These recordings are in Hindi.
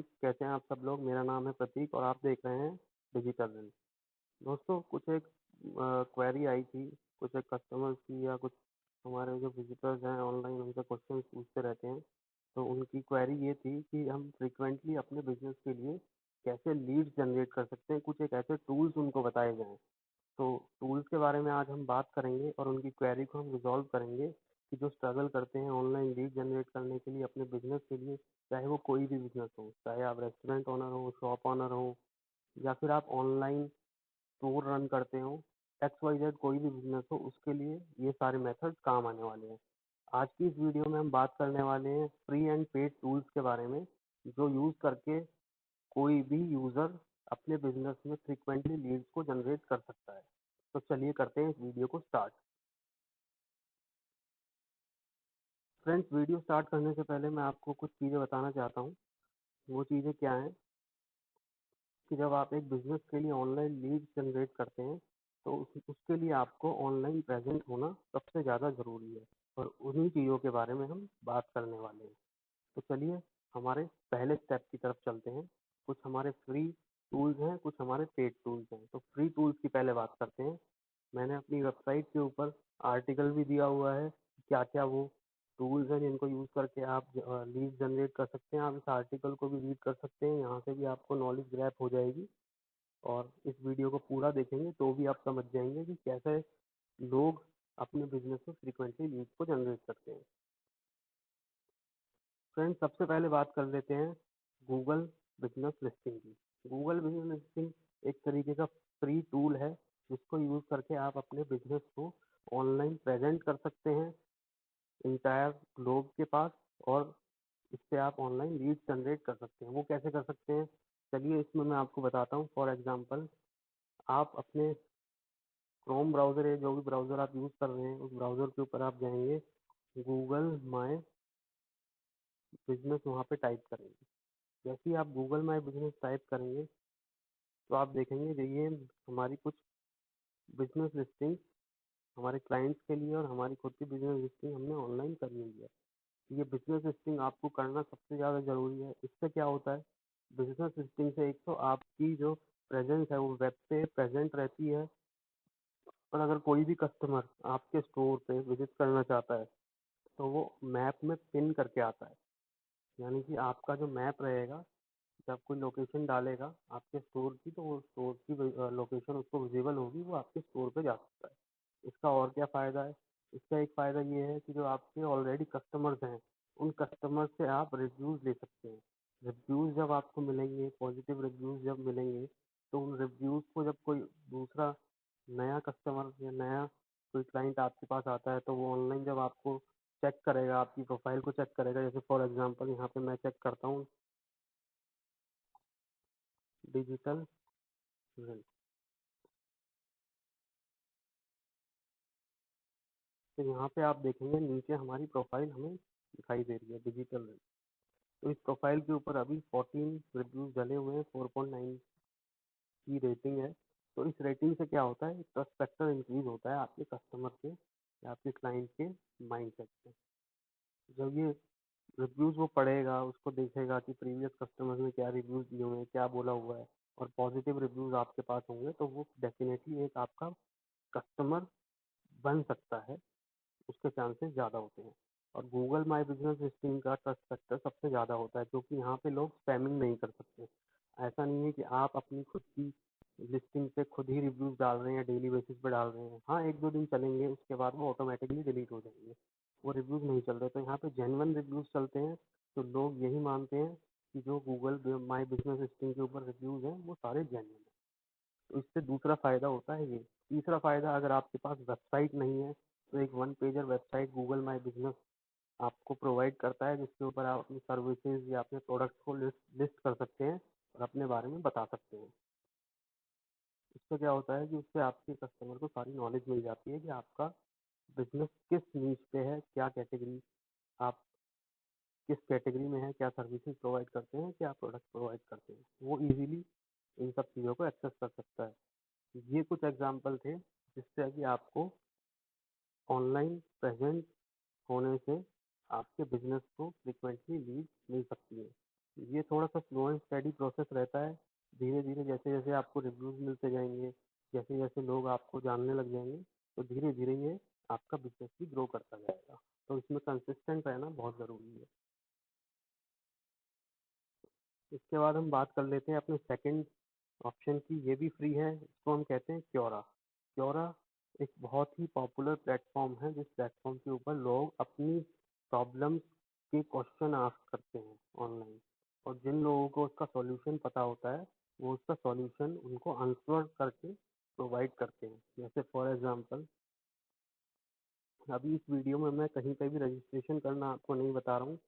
कैसे हैं आप सब लोग। मेरा नाम है प्रतीक और आप देख रहे हैं डिजिटल रेल। दोस्तों, कुछ एक क्वेरी आई थी, कुछ एक कस्टमर्स की या कुछ हमारे जो विजिटर्स हैं ऑनलाइन उनसे क्वेश्चन पूछते रहते हैं। तो उनकी क्वेरी ये थी कि हम फ्रिक्वेंटली अपने बिजनेस के लिए कैसे लीड्स जनरेट कर सकते हैं, कुछ एक ऐसे टूल्स उनको बताए जाएं। तो टूल्स के बारे में आज हम बात करेंगे और उनकी क्वेरी को हम रिजॉल्व करेंगे कि जो स्ट्रगल करते हैं ऑनलाइन लीड जनरेट करने के लिए अपने बिजनेस के लिए, चाहे वो कोई भी बिजनेस हो, चाहे आप रेस्टोरेंट ओनर हो, शॉप ओनर हो, या फिर आप ऑनलाइन स्टोर रन करते हो, एक्स वाई जेड कोई भी बिजनेस हो, उसके लिए ये सारे मेथड काम आने वाले हैं। आज की इस वीडियो में हम बात करने वाले हैं फ्री एंड पेड टूल्स के बारे में, जो यूज करके कोई भी यूजर अपने बिजनेस में फ्रिक्वेंटली लीड्स को जनरेट कर सकता है। तो चलिए करते हैं इस वीडियो को स्टार्ट। फ्रेंड्स, वीडियो स्टार्ट करने से पहले मैं आपको कुछ चीज़ें बताना चाहता हूँ। वो चीज़ें क्या हैं कि जब आप एक बिजनेस के लिए ऑनलाइन लीड जनरेट करते हैं तो उसके लिए आपको ऑनलाइन प्रेजेंट होना सबसे ज़्यादा ज़रूरी है, और उन्हीं चीज़ों के बारे में हम बात करने वाले हैं। तो चलिए हमारे पहले स्टेप की तरफ चलते हैं। कुछ हमारे फ्री टूल्स हैं, कुछ हमारे पेड टूल्स हैं। तो फ्री टूल्स की पहले बात करते हैं। मैंने अपनी वेबसाइट के ऊपर आर्टिकल भी दिया हुआ है, क्या क्या वो टूल्स हैं जिनको यूज़ करके आप लीड जनरेट कर सकते हैं। आप इस आर्टिकल को भी रीड कर सकते हैं, यहाँ से भी आपको नॉलेज ग्रैप हो जाएगी। और इस वीडियो को पूरा देखेंगे तो भी आप समझ जाएंगे कि कैसे लोग अपने बिजनेस में फ्रीक्वेंटली लीड को जनरेट करते हैं। फ्रेंड्स, सबसे पहले बात कर लेते हैं गूगल बिजनेस लिस्टिंग की। गूगल बिजनेस लिस्टिंग एक तरीके का फ्री टूल है, जिसको यूज करके आप अपने बिजनेस को ऑनलाइन प्रेजेंट कर सकते हैं इंटायर ग्लोब के पास, और इससे आप ऑनलाइन लीड जनरेट कर सकते हैं। वो कैसे कर सकते हैं, चलिए इसमें मैं आपको बताता हूँ। फॉर एग्जांपल, आप अपने क्रोम ब्राउजर या जो भी ब्राउजर आप यूज कर रहे हैं उस ब्राउजर के ऊपर आप जाएंगे, गूगल माई बिजनेस वहाँ पे टाइप करेंगे। जैसे ही आप गूगल माई बिजनेस टाइप करेंगे तो आप देखेंगे कि ये हमारी कुछ बिजनेस लिस्टिंग हमारे क्लाइंट्स के लिए और हमारी खुद की बिजनेस लिस्टिंग हमने ऑनलाइन कर ली है। ये बिजनेस लिस्टिंग आपको करना सबसे ज़्यादा ज़रूरी है। इससे क्या होता है, बिजनेस लिस्टिंग से एक तो आपकी जो प्रेजेंस है वो वेब पे प्रेजेंट रहती है, और अगर कोई भी कस्टमर आपके स्टोर पे विजिट करना चाहता है तो वो मैप में पिन करके आता है। यानी कि आपका जो मैप रहेगा, जब कोई लोकेशन डालेगा आपके स्टोर की, तो वो स्टोर की लोकेशन उसको विजिबल होगी, वो आपके स्टोर पे जा सकता है। इसका और क्या फ़ायदा है, इसका एक फ़ायदा ये है कि जो आपके ऑलरेडी कस्टमर्स हैं उन कस्टमर से आप रिव्यूज़ ले सकते हैं। रिव्यूज़ जब आपको मिलेंगे, पॉजिटिव रिव्यूज़ जब मिलेंगे, तो उन रिव्यूज़ को जब कोई दूसरा नया कस्टमर या नया कोई क्लाइंट आपके पास आता है तो वो ऑनलाइन जब आपको चेक करेगा, आपकी प्रोफाइल को चेक करेगा। जैसे फॉर एग्जांपल यहाँ पे मैं चेक करता हूँ डिजिटल रेल। तो यहाँ पे आप देखेंगे नीचे हमारी प्रोफाइल हमें दिखाई दे रही है, डिजिटल रेल। तो इस प्रोफाइल के ऊपर अभी 14 रिव्यूज डले हुए हैं, 4.9 की रेटिंग है। तो इस रेटिंग से क्या होता है, ट्रस्ट फैक्टर इंक्रीज होता है आपके कस्टमर के या आपके क्लाइंट के माइंड सेट से। जब ये रिव्यूज वो पढ़ेगा, उसको देखेगा कि प्रीवियस कस्टमर्स ने क्या रिव्यूज दिए हुए हैं, क्या बोला हुआ है, और पॉजिटिव रिव्यूज आपके पास होंगे, तो वो डेफिनेटली एक आपका कस्टमर बन सकता है, उसके चांसेस ज़्यादा होते हैं। और गूगल माई बिजनेस लिस्टिंग का ट्रस्ट फैक्टर सबसे ज़्यादा होता है, क्योंकि यहाँ पे लोग स्पैमिंग नहीं कर सकते। ऐसा नहीं है कि आप अपनी खुद की लिस्टिंग पे खुद ही रिव्यूज डाल रहे हैं, डेली बेसिस पे डाल रहे हैं। हाँ, एक दो दिन चलेंगे, उसके बाद वो ऑटोमेटिकली डिलीट हो जाएंगे, वो रिव्यूज नहीं चल रहे। तो यहाँ पे जेन्युइन रिव्यूज चलते हैं, तो लोग यही मानते हैं कि जो गूगल माई बिजनेस लिस्टिंग के ऊपर रिव्यूज हैं वो सारे जेन्युइन हैं। तो इससे दूसरा फायदा होता है ये। तीसरा फायदा, अगर आपके पास वेबसाइट नहीं है तो एक one pager website Google my business आपको प्रोवाइड करता है, जिसके ऊपर आप अपनी सर्विसेज या अपने प्रोडक्ट को लिस्ट कर सकते हैं और अपने बारे में बता सकते हैं। इससे क्या होता है कि उससे आपके कस्टमर को सारी नॉलेज मिल जाती है कि आपका बिजनेस किस नीच पे है, क्या कैटेगरी, आप किस कैटेगरी में है, क्या सर्विसेज प्रोवाइड करते हैं, क्या प्रोडक्ट प्रोवाइड करते हैं। वो इजीली इन सब चीज़ों को एक्सेस कर सकता है। ये कुछ एग्जाम्पल थे जिससे कि आपको ऑनलाइन प्रेजेंट होने से आपके बिजनेस को फ्रिक्वेंटली लीड मिल सकती है। ये थोड़ा सा स्लो एंड स्टेडी प्रोसेस रहता है। धीरे धीरे जैसे जैसे आपको रिव्यूज मिलते जाएंगे, जैसे जैसे लोग आपको जानने लग जाएंगे, तो धीरे धीरे ये आपका बिजनेस भी ग्रो करता जाएगा। तो इसमें कंसिस्टेंट रहना बहुत ज़रूरी है। इसके बाद हम बात कर लेते हैं अपने सेकंड ऑप्शन की। ये भी फ्री है, इसको हम कहते हैं क्योरा। क्योरा एक बहुत ही पॉपुलर प्लेटफॉर्म है, जिस प्लेटफॉर्म के ऊपर लोग अपनी प्रॉब्लम्स के क्वेश्चन आस्क करते हैं ऑनलाइन, और जिन लोगों को उसका सॉल्यूशन पता होता है वो उसका सॉल्यूशन उनको आंसर करके प्रोवाइड करते हैं। जैसे फॉर एग्जांपल, अभी इस वीडियो में मैं कहीं पे भी रजिस्ट्रेशन करना आपको नहीं बता रहा हूँ।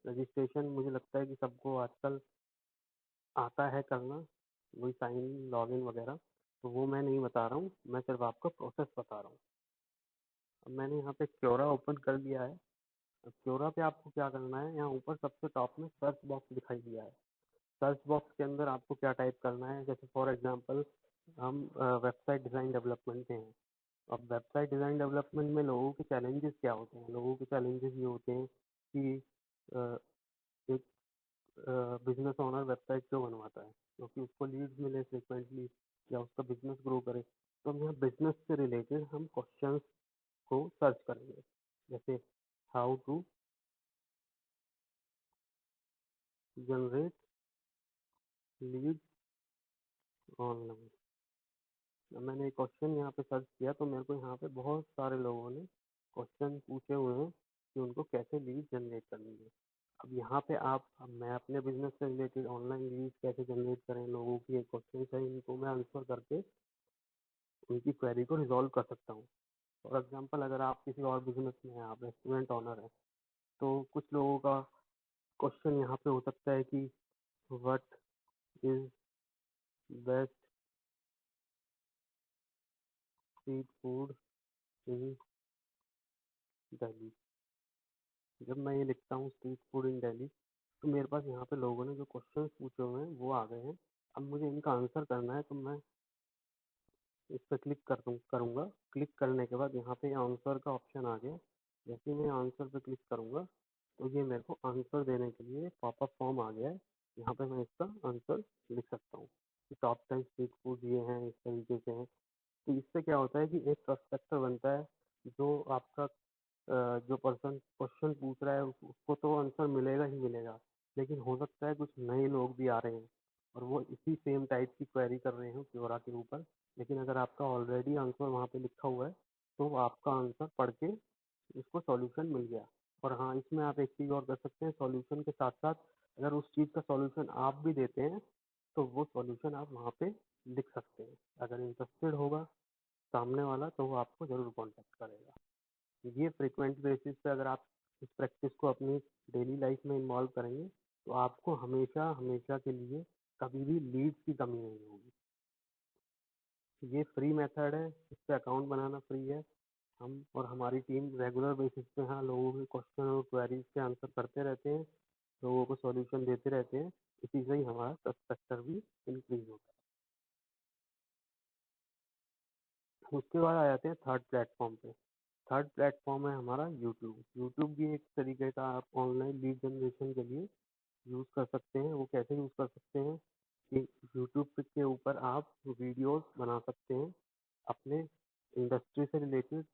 रजिस्ट्रेशन मुझे लगता है कि सबको आजकल आता है करना, वही साइन इन लॉगिन वगैरह, तो वो मैं नहीं बता रहा हूँ, मैं सिर्फ आपको प्रोसेस बता रहा हूँ। अब मैंने यहाँ पे क्योरा ओपन कर लिया है। अब क्योरा पे आपको क्या करना है, यहाँ ऊपर सबसे टॉप में सर्च बॉक्स दिखाई दिया है। सर्च बॉक्स के अंदर आपको क्या टाइप करना है, जैसे फॉर एग्जांपल हम वेबसाइट डिज़ाइन डेवलपमेंट में हैं। अब वेबसाइट डिज़ाइन डेवलपमेंट में लोगों के चैलेंजेस क्या होते हैं? लोगों के चैलेंजेस ये होते हैं कि अ, एक बिजनेस ओनर वेबसाइट क्यों बनवाता है? क्योंकि उसको लीड्स मिले फ्रिक्वेंटली, या उसका बिजनेस ग्रो करे। तो हम यहाँ बिजनेस से रिलेटेड हम क्वेश्चंस को सर्च करेंगे, जैसे how to generate lead online. मैंने एक क्वेश्चन यहाँ पे सर्च किया, तो मेरे को यहाँ पे बहुत सारे लोगों ने क्वेश्चन पूछे हुए हैं कि उनको कैसे लीड जनरेट करनी है। अब यहाँ पे अब मैं अपने बिजनेस से रिलेटेड ऑनलाइन लीड कैसे जनरेट करें, लोगों की एक क्वेश्चन है, इनको मैं आंसर करके उनकी क्वेरी को रिजॉल्व कर सकता हूँ। फॉर एग्जाम्पल, अगर आप किसी और बिजनेस में हैं, आप रेस्टोरेंट ऑनर हैं, तो कुछ लोगों का क्वेश्चन यहाँ पे हो सकता है कि what is best street food in Delhi. जब मैं ये लिखता हूँ स्ट्रीट फूड इन दिल्ली, तो मेरे पास यहाँ पे लोगों ने जो क्वेश्चन पूछे हुए हैं वो आ गए हैं। अब मुझे इनका आंसर करना है, तो मैं इस पर क्लिक करूँगा। क्लिक करने के बाद यहाँ पे आंसर का ऑप्शन आ गया। जैसे ही मैं आंसर पे क्लिक करूँगा, तो ये मेरे को आंसर देने के लिए पॉपअप फॉर्म आ गया है। यहाँ पे मैं इसका आंसर लिख सकता हूँ कि टॉप 10 स्ट्रीट फूड ये हैं, इस तरीके से हैं। तो इससे क्या होता है कि एक पर्सपेक्टिव बनता है। जो आपका जो पर्सन क्वेश्चन पूछ रहा है उसको तो आंसर मिलेगा ही मिलेगा, लेकिन हो सकता है कुछ नए लोग भी आ रहे हैं और वो इसी सेम टाइप की क्वेरी कर रहे हो क्योरा के ऊपर। लेकिन अगर आपका ऑलरेडी आंसर वहाँ पे लिखा हुआ है, तो आपका आंसर पढ़ के इसको सॉल्यूशन मिल गया। और हाँ, इसमें आप एक चीज़ और कर सकते हैं, सॉल्यूशन के साथ साथ अगर उस चीज़ का सॉल्यूशन आप भी देते हैं, तो वो सॉल्यूशन आप वहाँ पे लिख सकते हैं। अगर इंटरेस्टेड होगा सामने वाला, तो वो आपको ज़रूर कॉन्टेक्ट करेगा। ये फ्रिक्वेंट बेसिस पे अगर आप इस प्रैक्टिस को अपनी डेली लाइफ में इन्वॉल्व करेंगे, तो आपको हमेशा हमेशा के लिए कभी भी लीड्स की कमी नहीं होगी। ये फ्री मेथड है, इस पे अकाउंट बनाना फ्री है। हम और हमारी टीम रेगुलर बेसिस पे हाँ लोगों के क्वेश्चन और क्वेरीज के आंसर करते रहते हैं, लोगों को सॉल्यूशन देते रहते हैं। इसी से ही हमारा सब्सक्राइबर भी इंक्रीज होता है। उसके बाद आ जाते हैं थर्ड प्लेटफॉर्म पे। थर्ड प्लेटफॉर्म है हमारा यूट्यूब। यूट्यूब भी एक तरीके का आप ऑनलाइन लीड जनरेशन के लिए यूज़ कर सकते हैं। वो कैसे यूज़ कर सकते हैं कि यूट्यूब के ऊपर आप वीडियोस बना सकते हैं अपने इंडस्ट्री से रिलेटेड,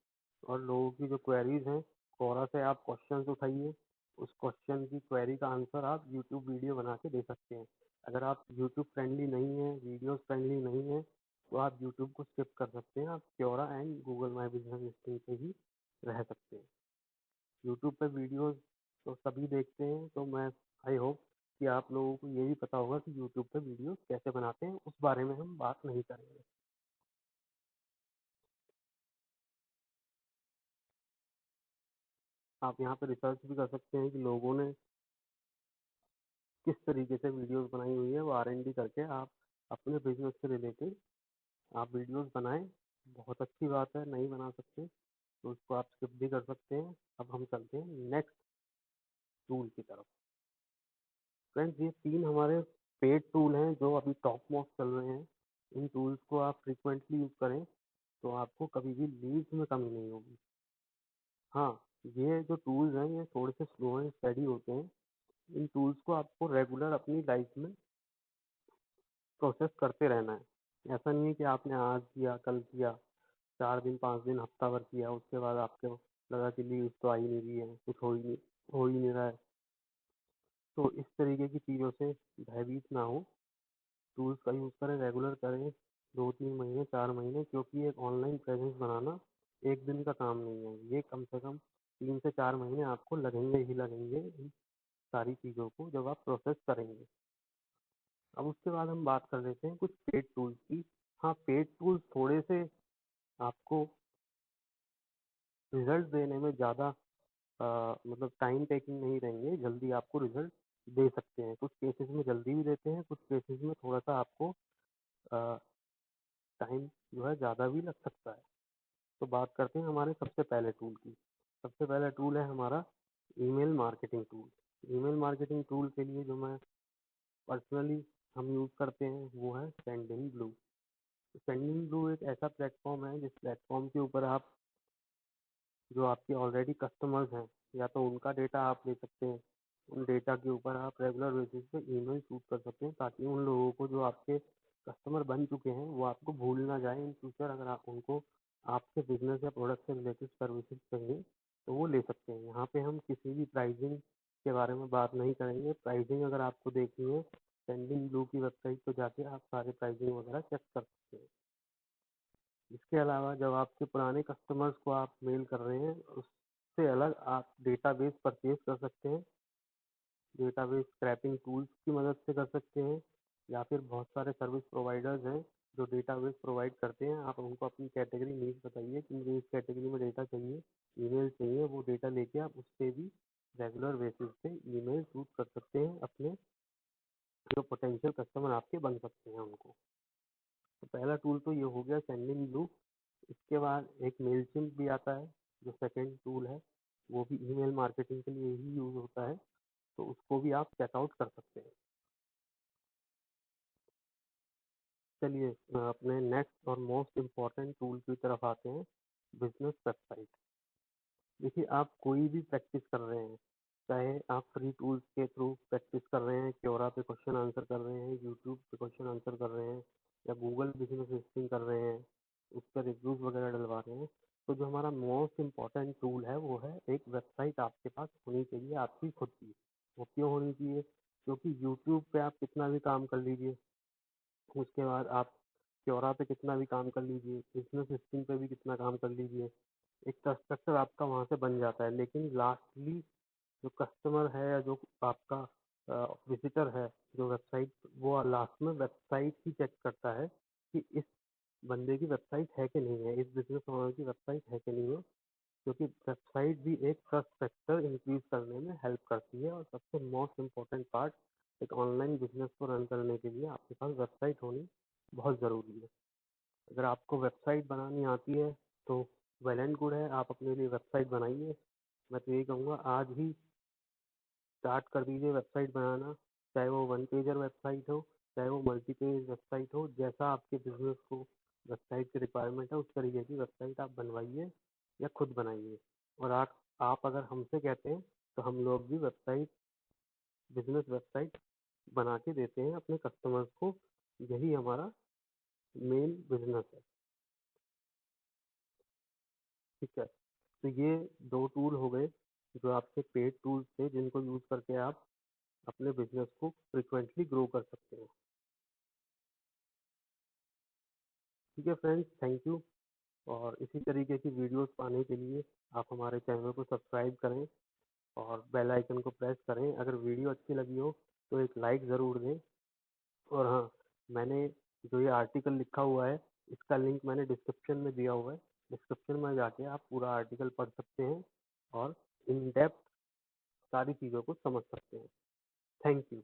और लोगों की जो क्वेरीज हैं, quora से आप क्वेश्चंस उठाइए, उस क्वेश्चन की क्वेरी का आंसर आप यूट्यूब वीडियो बना के दे सकते हैं। अगर आप यूट्यूब फ्रेंडली नहीं हैं, वीडियोस फ्रेंडली नहीं हैं, तो आप यूट्यूब को स्किप कर सकते हैं। आप Quora and Google my business listing पे ही रह सकते हैं। यूट्यूब पे वीडियोस तो सभी देखते हैं, तो मैं आई होप कि आप लोगों को ये भी पता होगा कि यूट्यूब पे वीडियो कैसे बनाते हैं। उस बारे में हम बात नहीं करेंगे। आप यहाँ पे रिसर्च भी कर सकते हैं कि लोगों ने किस तरीके से वीडियोस बनाई हुई है, वो R&D करके आप अपने बिजनेस से रिलेटेड आप वीडियोस बनाएं। बहुत अच्छी बात है, नहीं बना सकते तो उसको आप स्किप भी कर सकते हैं। अब हम चलते हैं नेक्स्ट टूल की तरफ। फ्रेंड्स, ये तीन हमारे पेड टूल हैं जो अभी टॉप मोस्ट चल रहे हैं। इन टूल्स को आप फ्रीक्वेंटली यूज करें, तो आपको कभी भी लीड्स में कमी नहीं होगी। हाँ, ये जो टूल्स हैं ये थोड़े से स्लो एंड स्टडी होते हैं, इन टूल्स को आपको रेगुलर अपनी लाइफ में प्रोसेस करते रहना है। ऐसा नहीं है कि आपने आज किया, कल किया, 4 दिन, 5 दिन, हफ्ता भर किया, उसके बाद आपको लगा कि लीव्स तो आ ही नहीं रही है, कुछ हो ही नहीं रहा है। तो इस तरीके की चीज़ों से भयभीत ना हो, टूल्स का यूज़ करें, रेगुलर करें, 2-3 महीने, 4 महीने, क्योंकि एक ऑनलाइन प्रेजेंस बनाना एक दिन का काम नहीं है। ये कम से कम 3 से 4 महीने आपको लगेंगे ही लगेंगे इन सारी चीज़ों को जब आप प्रोसेस करेंगे। अब उसके बाद हम बात कर लेते हैं कुछ पेड टूल्स की। हाँ, पेड टूल्स थोड़े से आपको रिजल्ट देने में ज़्यादा मतलब टाइम टेकिंग नहीं रहेंगे, जल्दी आपको रिजल्ट दे सकते हैं। कुछ केसेस में जल्दी भी देते हैं, कुछ केसेस में थोड़ा सा आपको टाइम जो है ज़्यादा भी लग सकता है। तो बात करते हैं हमारे सबसे पहले टूल की। सबसे पहला टूल है हमारा email marketing tool. Email marketing tool के लिए जो मैं पर्सनली हम यूज़ करते हैं वो है सेंडिंग ब्लू। सेंडिंग ब्लू एक ऐसा प्लेटफॉर्म है जिस प्लेटफॉर्म के ऊपर आप जो आपके ऑलरेडी कस्टमर्स हैं या तो उनका डेटा आप ले सकते हैं, उन डेटा के ऊपर आप रेगुलर बेसिस पे ईमेल शूट कर सकते हैं, ताकि उन लोगों को जो आपके कस्टमर बन चुके हैं वो आपको भूल ना जाए इन फ्यूचर। अगर आप उनको आपके बिजनेस या प्रोडक्ट से रिलेटेड सर्विसेज चाहिए तो वो ले सकते हैं। यहाँ पे हम किसी भी प्राइसिंग के बारे में बात नहीं करेंगे। प्राइसिंग अगर आपको देखनी है, सेंडिंग ब्लू की वेबसाइट पर जाके आप सारे प्राइसिंग वगैरह चेक कर सकते हैं। इसके अलावा जब आपके पुराने कस्टमर्स को आप मेल कर रहे हैं, उससे अलग आप डेटाबेस परचेज कर सकते हैं। डेटाबेस स्क्रैपिंग टूल्स की मदद से कर सकते हैं, या फिर बहुत सारे सर्विस प्रोवाइडर्स हैं जो डेटाबेस प्रोवाइड करते हैं। आप उनको अपनी कैटेगरी नीड बताइए कि मुझे इस कैटेगरी में डेटा चाहिए, ईमेल चाहिए, वो डेटा लेके आप उससे भी रेगुलर बेसिस पे ईमेल शूट कर सकते हैं अपने जो पोटेंशियल कस्टमर आपके बन सकते हैं उनको। तो पहला टूल तो ये हो गया सेंडिंग ब्लू। इसके बाद एक मेलचिम्प भी आता है जो सेकंड टूल है, वो भी ईमेल मार्केटिंग के लिए ही यूज होता है, तो उसको भी आप चेकआउट कर सकते हैं। चलिए अपने नेक्स्ट और मोस्ट इम्पॉर्टेंट टूल की तरफ आते हैं, बिजनेस वेबसाइट। देखिए, आप कोई भी प्रैक्टिस कर रहे हैं, चाहे आप फ्री टूल्स के थ्रू प्रैक्टिस कर रहे हैं, क्योरा पे क्वेश्चन आंसर कर रहे हैं, यूट्यूब पे क्वेश्चन आंसर कर रहे हैं, या गूगल बिजनेस लिस्टिंग कर रहे हैं, उस पर रिव्यूज वगैरह डलवा रहे हैं, तो जो हमारा मोस्ट इम्पॉर्टेंट टूल है वो है एक वेबसाइट आपके पास होनी चाहिए, आपकी खुद की। वो क्यों होनी चाहिए? क्योंकि यूट्यूब पे आप कितना भी काम कर लीजिए, उसके बाद आप क्योरा पे कितना भी काम कर लीजिए, बिजनेस लिस्टिंग पे भी कितना काम कर लीजिए, एक स्ट्रक्चर आपका वहाँ से बन जाता है, लेकिन लास्टली जो कस्टमर है या जो आपका विजिटर है जो वेबसाइट, वो लास्ट में वेबसाइट ही चेक करता है कि इस बंदे की वेबसाइट है कि नहीं है, इस बिजनेस ओनर की वेबसाइट है कि नहीं है। क्योंकि वेबसाइट भी एक ट्रस्ट फैक्टर इंक्रीज करने में हेल्प करती है, और सबसे मोस्ट इम्पोर्टेंट पार्ट, एक ऑनलाइन बिजनेस को रन करने के लिए आपके पास वेबसाइट होनी बहुत ज़रूरी है। अगर आपको वेबसाइट बनानी आती है तो वेल एंड गुड है, आप अपने लिए वेबसाइट बनाइए। मैं तो यही कहूँगा, आज ही स्टार्ट कर दीजिए वेबसाइट बनाना, चाहे वो वन पेजर वेबसाइट हो, चाहे वो मल्टी पेज वेबसाइट हो, जैसा आपके बिजनेस को वेबसाइट की रिक्वायरमेंट है उस तरीके की वेबसाइट आप बनवाइए या खुद बनाइए। और आप अगर हमसे कहते हैं तो हम लोग भी वेबसाइट, बिजनेस वेबसाइट बना के देते हैं अपने कस्टमर्स को। यही हमारा मेन बिजनेस है। ठीक है, तो ये दो टूल हो गए जो आपके पेड टूल्स थे, जिनको यूज करके आप अपने बिजनेस को फ्रिक्वेंटली ग्रो कर सकते हैं। ठीक है फ्रेंड्स, थैंक यू। और इसी तरीके की वीडियोस पाने के लिए आप हमारे चैनल को सब्सक्राइब करें और बेल आइकन को प्रेस करें। अगर वीडियो अच्छी लगी हो तो एक लाइक ज़रूर दें। और हाँ, मैंने जो ये आर्टिकल लिखा हुआ है, इसका लिंक मैंने डिस्क्रिप्शन में दिया हुआ है। डिस्क्रिप्शन में जाके आप पूरा आर्टिकल पढ़ सकते हैं और इन डेप्थ सारी चीज़ों को समझ सकते हैं। Thank you.